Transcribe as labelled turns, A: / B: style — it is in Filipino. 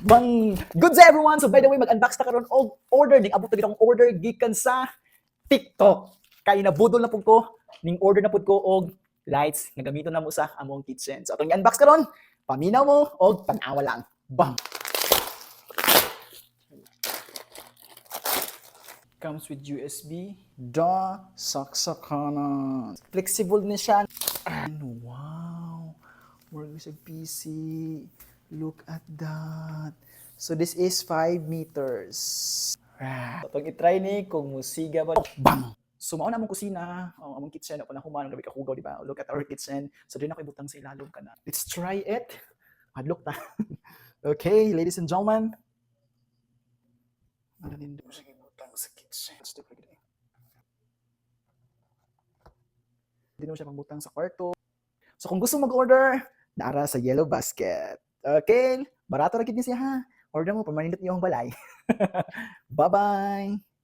A: Bang! Good day everyone! So by the way, mag-unbox na karon og order. Ning abot na akong order gikan sa TikTok. Kay nabudol na pud ko, ning order na pud ko og lights nga gamiton na mo sa among kitchen. So atong i-unbox karon, paminaw mo og tan-awa lang. Bang! Comes with USB. Da saksakana. Flexible na siya. And wow! Work sa PC. Look at that. So this is 5 meters. Itong itry ni kung musiga ba. Bang! So mao na among kusina, among kitchen, ako na human gabi kahugaw, di ba? Look at our kitchen. So din ako ibutang sa ilalom kana. Let's try it. Hadlok ta. Okay, ladies and gentlemen. Ano din do sa ibutang sa kitchen? Hindi mo siya pangbutang sa kwarto. So kung gusto mag-order, naara sa Yellow Basket. Okay, barato ra gid ni siya ha. Order mo pamanindot niyo ang balay. Bye-bye.